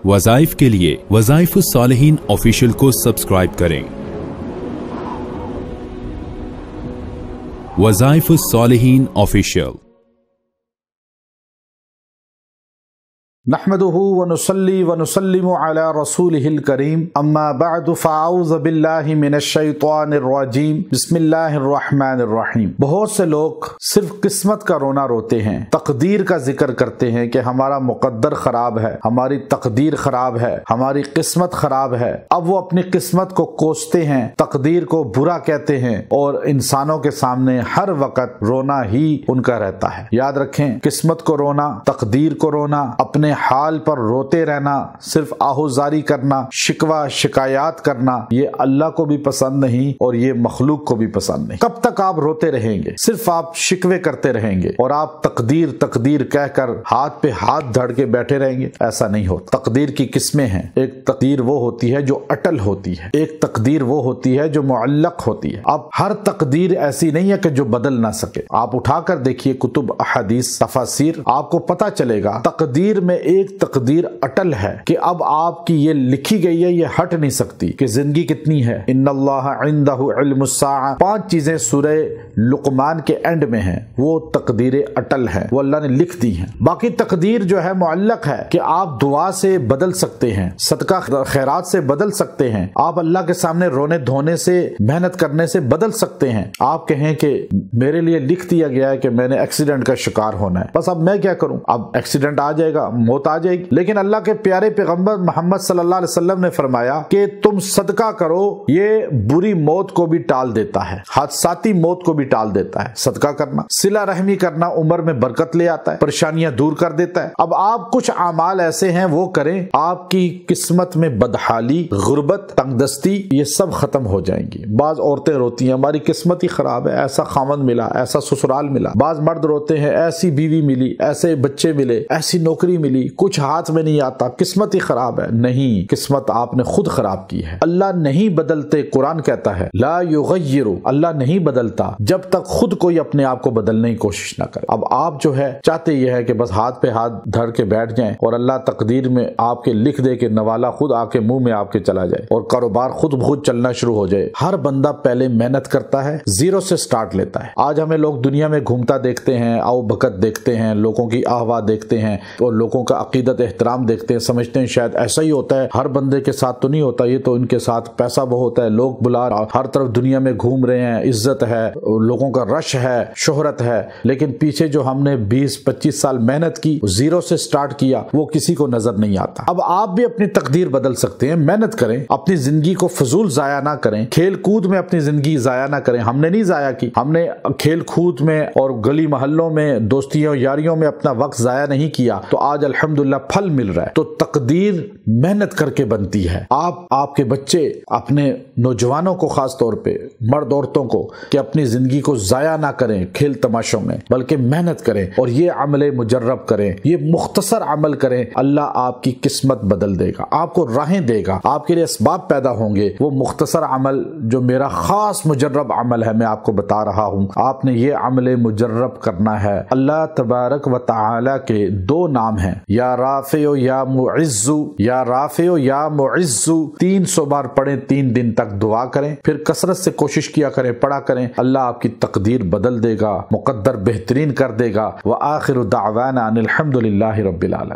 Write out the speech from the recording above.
वज़ाइफ के लिए वज़ाइफ सालिहीन ऑफिशियल को सब्सक्राइब करें। वज़ाइफ सालिहीन ऑफिशियल। नहमदुहु व नुसल्ली व नुसल्लिमु अला रसूलिहिल करीम अम्मा बअदु फ़अऊज़ु बिल्लाहि मिनश शैतानिर रजीम बिस्मिल्लाहिर रहमानिर रहीम। बहुत से लोग सिर्फ किस्मत का रोना रोते हैं, तकदीर का जिक्र करते हैं कि हमारा मुकद्दर खराब है, हमारी तकदीर खराब है, हमारी किस्मत खराब है। अब वो अपनी किस्मत को कोसते हैं, तकदीर को बुरा कहते हैं और इंसानों के सामने हर वक्त रोना ही उनका रहता है। याद रखें, किस्मत को रोना, तकदीर को रोना, अपने हाल पर रोते रहना, सिर्फ आहुजारी करना, शिकवा शिकायत करना, ये अल्लाह को भी पसंद नहीं और ये मखलूक को भी पसंद नहीं। कब तक आप रोते रहेंगे, सिर्फ आप शिकवे करते रहेंगे और आप तकदीर तकदीर कहकर हाथ पे हाथ धड़ के बैठे रहेंगे? ऐसा नहीं होता। तकदीर की किस्में हैं। एक तकदीर वो होती है जो अटल होती है, एक तकदीर वो होती है जो मुअल्लक होती है। अब हर तकदीर ऐसी नहीं है कि जो बदल ना सके। आप उठाकर देखिए कुतुब अहादीस, तफासिर, आपको पता चलेगा तकदीर में एक तकदीर अटल है कि अब आपकी ये लिखी गई है, ये हट नहीं सकती कि जिंदगी कितनी है। इन्नल्लाह इंदहु इल्मुस्साअ, 5 चीजें सूरह लुकमान के एंड में हैं, वो तकदीर अटल है, वो अल्लाह ने लिख दी हैं। बाकी तकदीर जो है मुअल्लक है कि आप दुआ से बदल सकते हैं, सदका खैरात से बदल सकते हैं, आप अल्लाह के सामने रोने धोने से, मेहनत करने से बदल सकते हैं। आप कहें कि मेरे लिए लिख दिया गया है कि मैंने एक्सीडेंट का शिकार होना है, बस अब मैं क्या करूं, अब एक्सीडेंट आ जाएगा, मौत आ जाएगी। लेकिन अल्लाह के प्यारे पैगंबर मोहम्मद सल्लल्लाहु अलैहि वसल्लम ने फरमाया कि तुम सदका करो, ये बुरी मौत को भी टाल देता है, हादसाती मौत को भी टाल देता है। सदका करना, सिला रहमी करना उम्र में बरकत ले आता है, परेशानियां दूर कर देता है। अब आप कुछ आमाल ऐसे हैं वो करें, आपकी किस्मत में बदहाली, गुर्बत, तंगदस्ती, ये सब खत्म हो जाएंगी। बाज औरतें रोती हैं, हमारी किस्मत ही खराब है, ऐसा खामन मिला, ऐसा ससुराल मिला। बाज मर्द रोते हैं, ऐसी बीवी मिली, ऐसे बच्चे मिले, ऐसी नौकरी मिली, कुछ हाथ में नहीं आता, किस्मत ही खराब है। नहीं, किस्मत आपने खुद खराब की है। अल्लाह नहीं बदलते, कुरान कहता है ला युगय्यिरु, अल्लाह नहीं बदलता जब तक खुद कोई अपने आप को बदलने की कोशिश ना करे। अब आप जो है चाहते ये है कि बस हाथ पे हाथ धर के बैठ जाएं और अल्लाह तकदीर में आपके लिख दे के नवाला खुद आके मुंह में आपके चला जाए और कारोबार खुद चलना शुरू हो जाए। हर बंदा पहले मेहनत करता है, जीरो से स्टार्ट लेता है। आज हमें लोग दुनिया में घूमता देखते हैं, आओ भगत देखते हैं, लोगों की आहवा देखते हैं और लोगों का अकीदत एहतराम देखते हैं, समझते हैं शायद ऐसा ही होता है, हर बंदे के साथ तो नहीं होता, ये तो इनके साथ पैसा बहुत होता है, लोग बुला हर तरफ दुनिया में घूम रहे हैं, इज्जत है, लोगों का रश है, शोहरत है। लेकिन पीछे जो हमने 20-25 साल मेहनत की, जीरो से स्टार्ट किया, वो किसी को नजर नहीं आता। अब आप भी अपनी तकदीर बदल सकते हैं। मेहनत करें, अपनी जिंदगी को फजूल जाया ना करें, खेल कूद में अपनी जिंदगी जाया ना करें। हमने नहीं जाया की, हमने खेल कूद में और गली मोहल्लों में, दोस्तियों यारियों में अपना वक्त जाया नहीं किया, तो आज अल्हम्दुलिल्लाह फल मिल रहा है। तो तकदीर मेहनत करके बनती है। आप, आपके बच्चे, अपने नौजवानों को, खास तौर पे मर्द औरतों को, कि अपनी जिंदगी को जाया ना करें खेल तमाशों में, बल्कि मेहनत करें और ये अमले मुजर्रब करें, ये मुख्तसर अमल करें। अल्लाह आपकी किस्मत बदल देगा, आपको राहें देगा, आपके लिए असबाब पैदा होंगे। वो मुख्तसर अमल जो मेरा खास मुजर्रब अमल है, मैं आपको बता रहा हूँ, आपने ये अमले मुजर्रब करना है। अल्लाह तबारक व तआला के 2 नाम हैं, या राफ़िउ या मुइज़्ज़ु, या राफ़िउ या मुइज़्ज़ु। 300 बार पढ़ें, 3 दिन तक दुआ करें, फिर कसरत से कोशिश किया करें, पढ़ा करें। अल्लाह आपकी तकदीर बदल देगा, मुकद्दर बेहतरीन कर देगा। व आखिरु दावाना अनिल हम्दुलिल्लाहि रब्बिल आलमीन।